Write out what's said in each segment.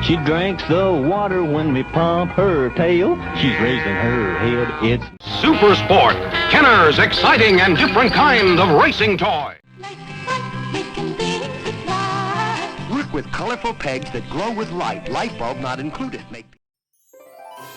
She drinks the water when we pump her tail. She's raising her head. It's Super Sport, Kenner's exciting and different kind of racing toy. Work with colorful pegs that glow with light. Light bulb not included.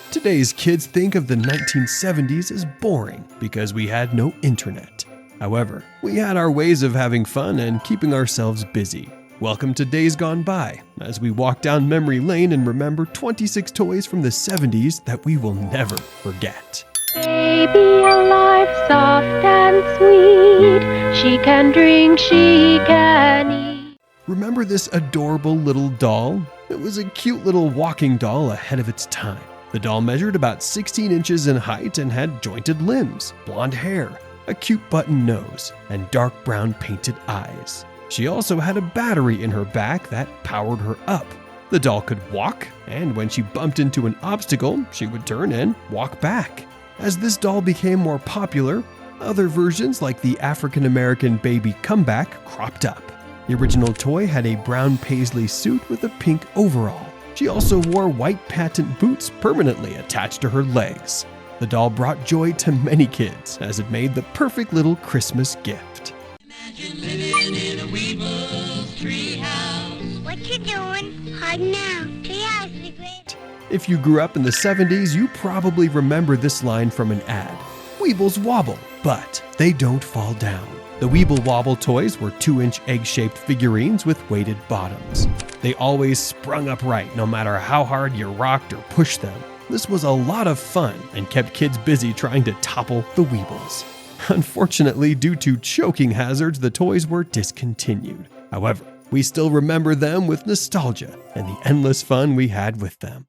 Today's kids think of the 1970s as boring because we had no internet. However, we had our ways of having fun and keeping ourselves busy. Welcome to Days Gone By, as we walk down memory lane and remember 26 toys from the 70s that we will never forget. Baby alive, soft and sweet, she can drink, she can eat. Remember this adorable little doll? It was a cute little walking doll ahead of its time. The doll measured about 16 inches in height and had jointed limbs, blonde hair, a cute button nose, and dark brown painted eyes. She also had a battery in her back that powered her up. The doll could walk, and when she bumped into an obstacle, she would turn and walk back. As this doll became more popular, other versions like the African American baby comeback cropped up. The original toy had a brown paisley suit with a pink overall. She also wore white patent boots permanently attached to her legs. The doll brought joy to many kids as it made the perfect little Christmas gift. Imagine living in a weevil's treehouse. What you doing? Hiding out. Treehouse is great. If you grew up in the 70s, you probably remember this line from an ad. Weebles wobble, but they don't fall down. The Weeble Wobble toys were 2-inch egg-shaped figurines with weighted bottoms. They always sprung upright no matter how hard you rocked or pushed them. This was a lot of fun and kept kids busy trying to topple the Weebles. Unfortunately, due to choking hazards, the toys were discontinued. However, we still remember them with nostalgia and the endless fun we had with them.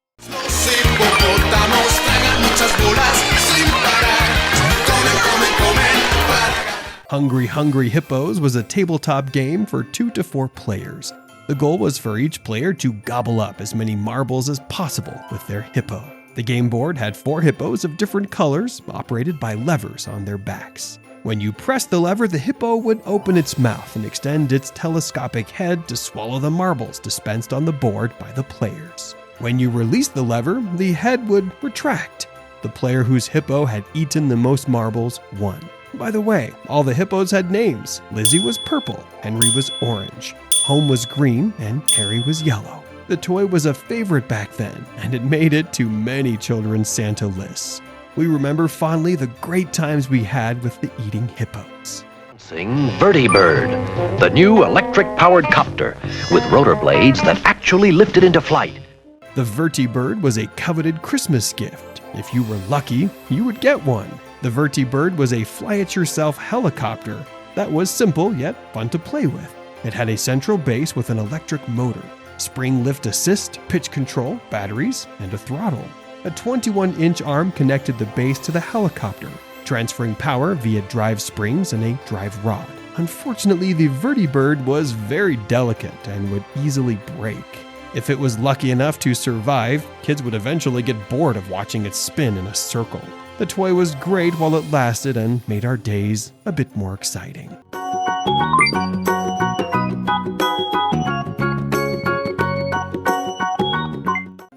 Hungry Hungry Hippos was a tabletop game for 2 to 4 players. The goal was for each player to gobble up as many marbles as possible with their hippo. The game board had 4 hippos of different colors operated by levers on their backs. When you pressed the lever, the hippo would open its mouth and extend its telescopic head to swallow the marbles dispensed on the board by the players. When you released the lever, the head would retract. The player whose hippo had eaten the most marbles won. By the way, all the hippos had names. Lizzie was purple, Henry was orange, Home was green, and Harry was yellow. The toy was a favorite back then, and it made it to many children's Santa lists. We remember fondly the great times we had with the eating hippos. Sing Vertibird, the new electric-powered copter with rotor blades that actually lifted into flight. The Vertibird was a coveted Christmas gift. If you were lucky, you would get one. The Vertibird was a fly-it-yourself helicopter that was simple yet fun to play with. It had a central base with an electric motor, spring lift assist, pitch control, batteries, and a throttle. A 21-inch arm connected the base to the helicopter, transferring power via drive springs and a drive rod. Unfortunately, the Vertibird was very delicate and would easily break. If it was lucky enough to survive, kids would eventually get bored of watching it spin in a circle. The toy was great while it lasted and made our days a bit more exciting.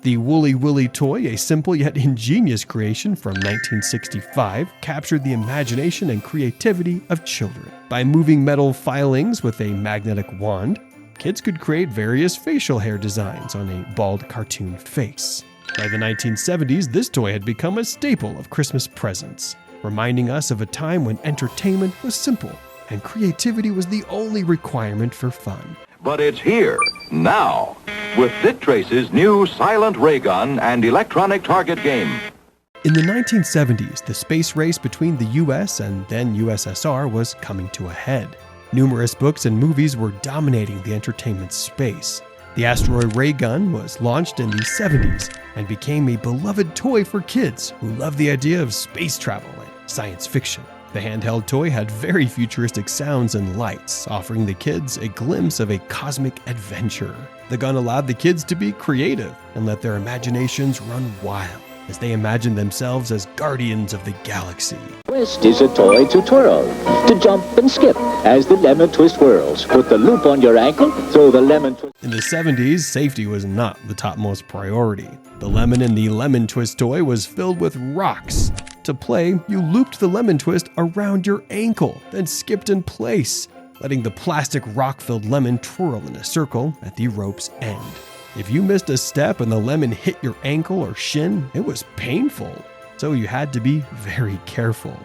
The Woolly Willy toy, a simple yet ingenious creation from 1965, captured the imagination and creativity of children. By moving metal filings with a magnetic wand, kids could create various facial hair designs on a bald cartoon face. By the 1970s, this toy had become a staple of Christmas presents, reminding us of a time when entertainment was simple and creativity was the only requirement for fun. But it's here, now, with Dick Trace's new silent ray gun and electronic target game. In the 1970s, the space race between the US and then USSR was coming to a head. Numerous books and movies were dominating the entertainment space. The Astro Ray Gun was launched in the 70s and became a beloved toy for kids who loved the idea of space travel and science fiction. The handheld toy had very futuristic sounds and lights, offering the kids a glimpse of a cosmic adventure. The gun allowed the kids to be creative and let their imaginations run wild as they imagined themselves as guardians of the galaxy. Twist is a toy to twirl, to jump and skip, as the lemon twist whirls. Put the loop on your ankle, throw the lemon twist. In the 70s, safety was not the topmost priority. The lemon in the lemon twist toy was filled with rocks. To play, you looped the lemon twist around your ankle, then skipped in place, letting the plastic rock-filled lemon twirl in a circle at the rope's end. If you missed a step and the lemon hit your ankle or shin, it was painful, so you had to be very careful.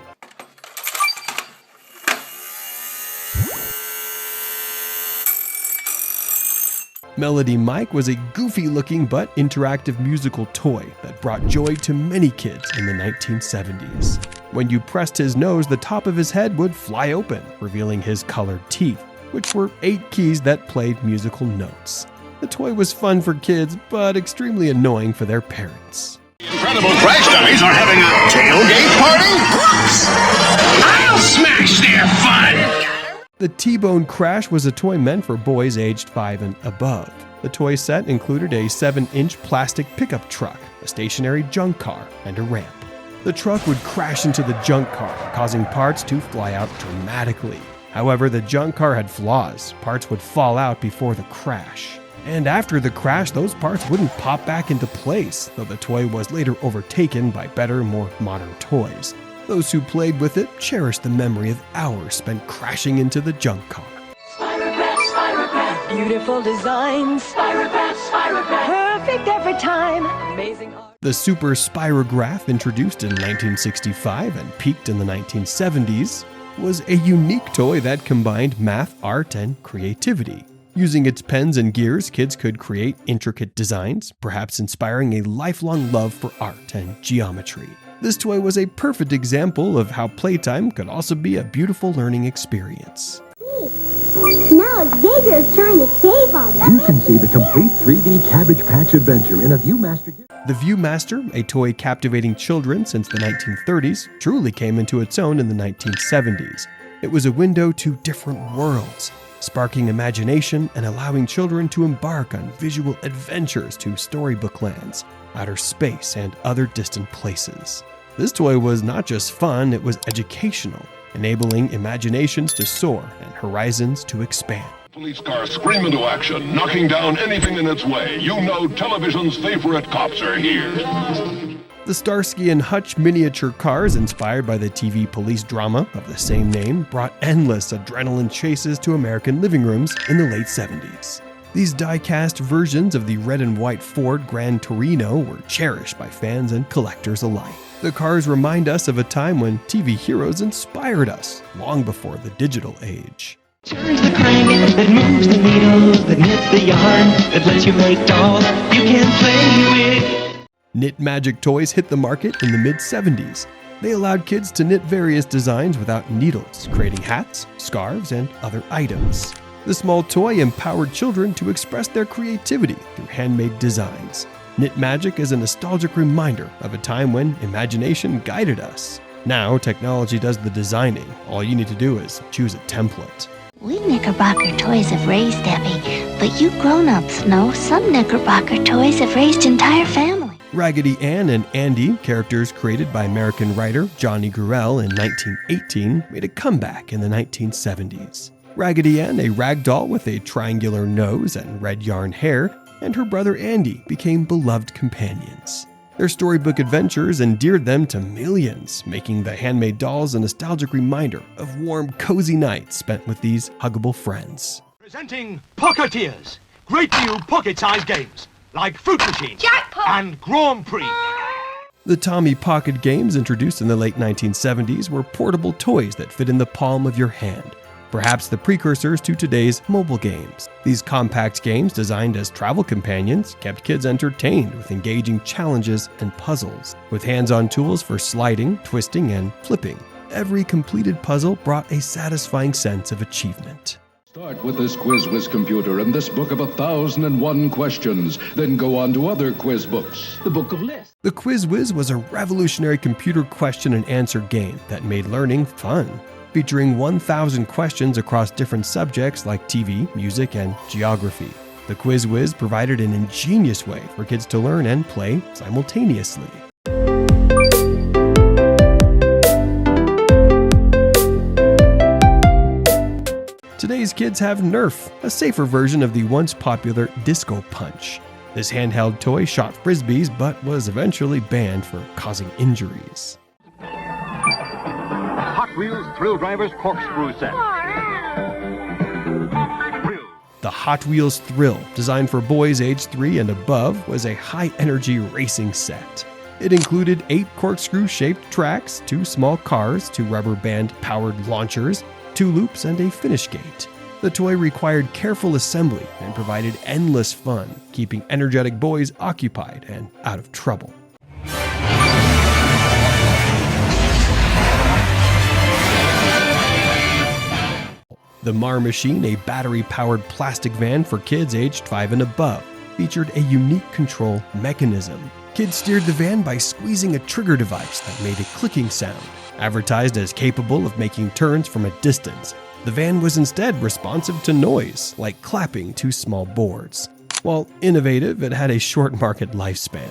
Melody Mike was a goofy-looking but interactive musical toy that brought joy to many kids in the 1970s. When you pressed his nose, the top of his head would fly open, revealing his colored teeth, which were 8 keys that played musical notes. The toy was fun for kids, but extremely annoying for their parents. Incredible Crash Dummies are having a tailgate party? Whoops! I'll smash their fun! The T-Bone Crash was a toy meant for boys aged 5 and above. The toy set included a 7-inch plastic pickup truck, a stationary junk car, and a ramp. The truck would crash into the junk car, causing parts to fly out dramatically. However, the junk car had flaws. Parts would fall out before the crash. And after the crash, those parts wouldn't pop back into place, though the toy was later overtaken by better, more modern toys. Those who played with it cherished the memory of hours spent crashing into the junk car. Spirograph, beautiful designs. Spirograph, perfect every time. Amazing art. The Super Spirograph, introduced in 1965 and peaked in the 1970s, was a unique toy that combined math, art, and creativity. Using its pens and gears, kids could create intricate designs, perhaps inspiring a lifelong love for art and geometry. This toy was a perfect example of how playtime could also be a beautiful learning experience. Now Xavier's trying to save them. You can see the complete 3D Cabbage Patch adventure in a ViewMaster. The ViewMaster, a toy captivating children since the 1930s, truly came into its own in the 1970s. It was a window to different worlds, sparking imagination and allowing children to embark on visual adventures to storybook lands, outer space, and other distant places. This toy was not just fun, it was educational, enabling imaginations to soar and horizons to expand. Police car scream into action, knocking down anything in its way. You know television's favorite cops are here. The Starsky and Hutch miniature cars, inspired by the TV police drama of the same name, brought endless adrenaline chases to American living rooms in the late 70s. These die-cast versions of the red and white Ford Gran Torino were cherished by fans and collectors alike. The cars remind us of a time when TV heroes inspired us, long before the digital age. Turns the crank that moves the needle, that knits the yarn, that lets you make dolls you can play with. Knit Magic toys hit the market in the mid-70s. They allowed kids to knit various designs without needles, creating hats, scarves, and other items. The small toy empowered children to express their creativity through handmade designs. Knit Magic is a nostalgic reminder of a time when imagination guided us. Now, technology does the designing. All you need to do is choose a template. We Knickerbocker toys have raised Debbie, but you grown-ups know some Knickerbocker toys have raised entire families. Raggedy Ann and Andy, characters created by American writer Johnny Gurrell in 1918, made a comeback in the 1970s. Raggedy Ann, a rag doll with a triangular nose and red yarn hair, and her brother Andy became beloved companions. Their storybook adventures endeared them to millions, making the handmade dolls a nostalgic reminder of warm, cozy nights spent with these huggable friends. Presenting Pocketeers, great new pocket-sized games like Fruit Machine and Grand Prix. The Tommy Pocket games, introduced in the late 1970s, were portable toys that fit in the palm of your hand, perhaps the precursors to today's mobile games. These compact games, designed as travel companions, kept kids entertained with engaging challenges and puzzles. With hands-on tools for sliding, twisting, and flipping, every completed puzzle brought a satisfying sense of achievement. Start with this Quiz computer and this book of 1,001 questions. Then go on to other quiz books. The Book of Lists. The Quiz was a revolutionary computer question and answer game that made learning fun, featuring 1,000 questions across different subjects like TV, music, and geography. The Quiz provided an ingenious way for kids to learn and play simultaneously. Today's kids have Nerf, a safer version of the once popular Disco Punch. This handheld toy shot frisbees but was eventually banned for causing injuries. Hot Wheels Thrill Drivers Corkscrew Set. The Hot Wheels Thrill, designed for boys aged 3 and above, was a high-energy racing set. It included 8 corkscrew-shaped tracks, 2 small cars, 2 rubber band-powered launchers, 2 loops, and a finish gate. The toy required careful assembly and provided endless fun, keeping energetic boys occupied and out of trouble. The Mar Machine, a battery-powered plastic van for kids aged 5 and above, featured a unique control mechanism. Kids steered the van by squeezing a trigger device that made a clicking sound. Advertised as capable of making turns from a distance, the van was instead responsive to noise, like clapping to small boards. While innovative, it had a short market lifespan.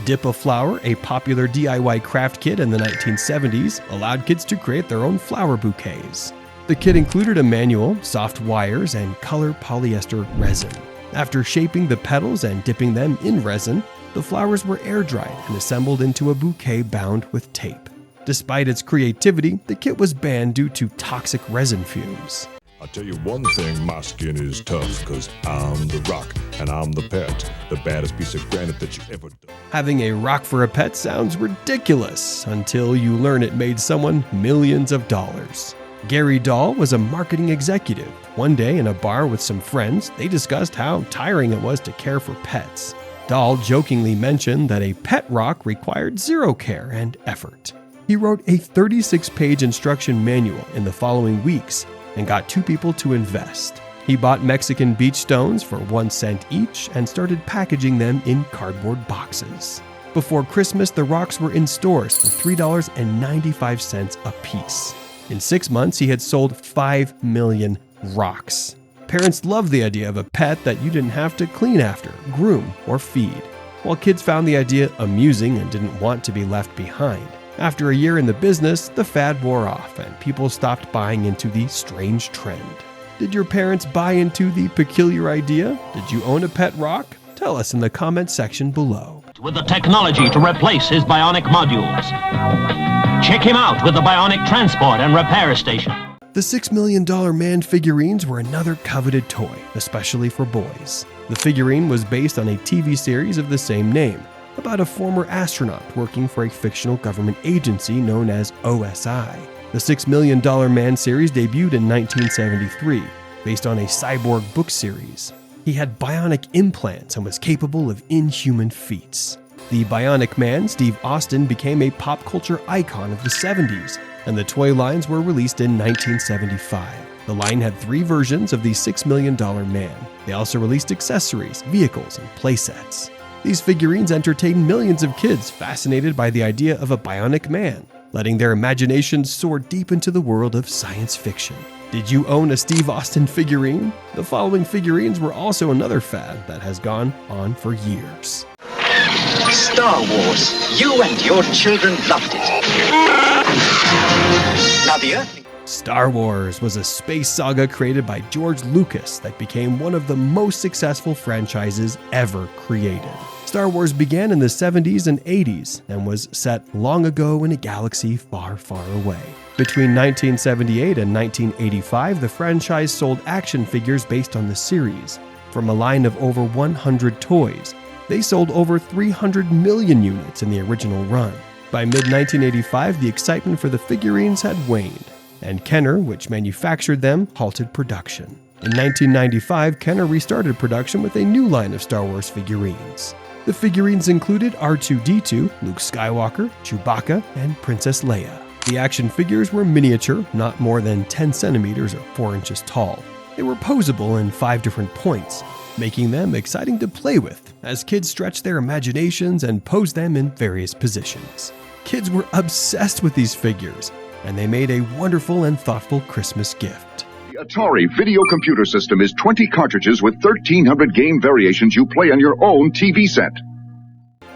Dip-A-Flower, a popular DIY craft kit in the 1970s, allowed kids to create their own flower bouquets. The kit included a manual, soft wires, and color polyester resin. After shaping the petals and dipping them in resin, the flowers were air-dried and assembled into a bouquet bound with tape. Despite its creativity, the kit was banned due to toxic resin fumes. I'll tell you one thing, my skin is tough, cause I'm the rock, and I'm the pet, the baddest piece of granite that you ever done. Having a rock for a pet sounds ridiculous until you learn it made someone millions of dollars. Gary Dahl was a marketing executive. One day in a bar with some friends, they discussed how tiring it was to care for pets. Dahl jokingly mentioned that a pet rock required zero care and effort. He wrote a 36-page instruction manual in the following weeks and got 2 people to invest. He bought Mexican beach stones for 1 cent each and started packaging them in cardboard boxes. Before Christmas, the rocks were in stores for $3.95 a piece. In 6 months, he had sold 5 million rocks. Parents loved the idea of a pet that you didn't have to clean after, groom, or feed, while kids found the idea amusing and didn't want to be left behind. After a year in the business, the fad wore off and people stopped buying into the strange trend. Did your parents buy into the peculiar idea? Did you own a pet rock? Tell us in the comment section below. With the technology to replace his bionic modules. Check him out with the bionic transport and repair station. The $6 Million Man figurines were another coveted toy, especially for boys. The figurine was based on a TV series of the same name, about a former astronaut working for a fictional government agency known as OSI. The $6 Million Man series debuted in 1973, based on a cyborg book series. He had bionic implants and was capable of inhuman feats. The Bionic Man, Steve Austin, became a pop culture icon of the 70s, and the toy lines were released in 1975. The line had 3 versions of the $6 Million Man. They also released accessories, vehicles, and playsets. These figurines entertained millions of kids fascinated by the idea of a bionic man, letting their imaginations soar deep into the world of science fiction. Did you own a Steve Austin figurine? The following figurines were also another fad that has gone on for years. Star Wars. You and your children loved it. Now the Earth... Star Wars was a space saga created by George Lucas that became one of the most successful franchises ever created. Star Wars began in the 70s and 80s and was set long ago in a galaxy far, far away. Between 1978 and 1985, the franchise sold action figures based on the series. From a line of over 100 toys, they sold over 300 million units in the original run. By mid-1985, the excitement for the figurines had waned, and Kenner, which manufactured them, halted production. In 1995, Kenner restarted production with a new line of Star Wars figurines. The figurines included R2-D2, Luke Skywalker, Chewbacca, and Princess Leia. The action figures were miniature, not more than 10 centimeters or 4 inches tall. They were posable in 5 different points, making them exciting to play with as kids stretched their imaginations and posed them in various positions. Kids were obsessed with these figures, and they made a wonderful and thoughtful Christmas gift. The Atari video computer system is 20 cartridges with 1,300 game variations you play on your own TV set.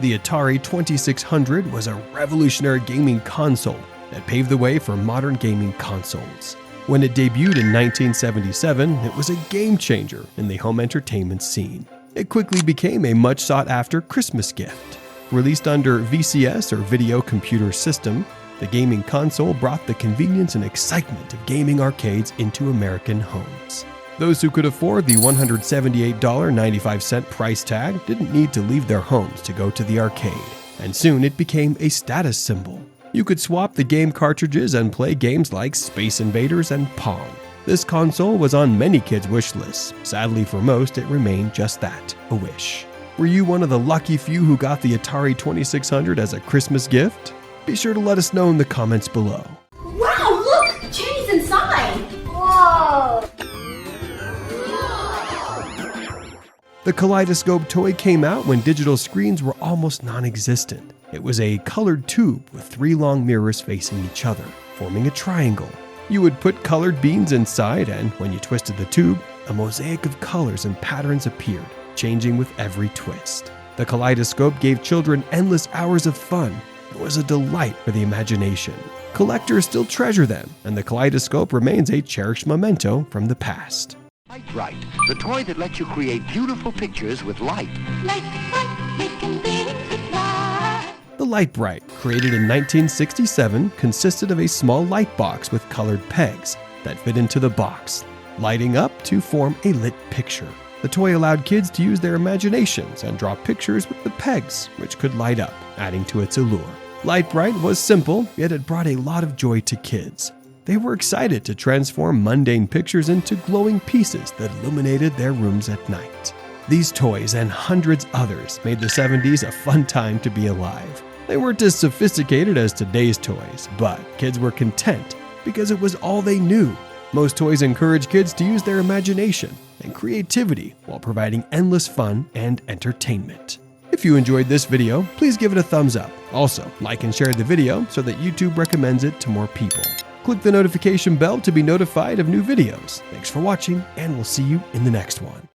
The Atari 2600 was a revolutionary gaming console that paved the way for modern gaming consoles. When it debuted in 1977, it was a game changer in the home entertainment scene. It quickly became a much sought-after Christmas gift. Released under VCS or Video Computer System, the gaming console brought the convenience and excitement of gaming arcades into American homes. Those who could afford the $178.95 price tag didn't need to leave their homes to go to the arcade, and soon it became a status symbol. You could swap the game cartridges and play games like Space Invaders and Pong. This console was on many kids' wish lists. Sadly for most, it remained just that, a wish. Were you one of the lucky few who got the Atari 2600 as a Christmas gift? Be sure to let us know in the comments below. Wow, look! Jenny's inside! Whoa! The Kaleidoscope toy came out when digital screens were almost non-existent. It was a colored tube with 3 long mirrors facing each other, forming a triangle. You would put colored beans inside, and when you twisted the tube, a mosaic of colors and patterns appeared, changing with every twist. The Kaleidoscope gave children endless hours of fun. It was a delight for the imagination. Collectors still treasure them, and the Kaleidoscope remains a cherished memento from the past. Lite-Brite, the toy that lets you create beautiful pictures with light. Lite-Brite, making things with light. The Lite-Brite, created in 1967, consisted of a small light box with colored pegs that fit into the box, lighting up to form a lit picture. The toy allowed kids to use their imaginations and draw pictures with the pegs, which could light up, adding to its allure. Lite-Brite was simple, yet it brought a lot of joy to kids. They were excited to transform mundane pictures into glowing pieces that illuminated their rooms at night. These toys and hundreds others made the 70s a fun time to be alive. They weren't as sophisticated as today's toys, but kids were content because it was all they knew. Most toys encourage kids to use their imagination and creativity while providing endless fun and entertainment. If you enjoyed this video, please give it a thumbs up. Also, like and share the video so that YouTube recommends it to more people. Click the notification bell to be notified of new videos. Thanks for watching, and we'll see you in the next one.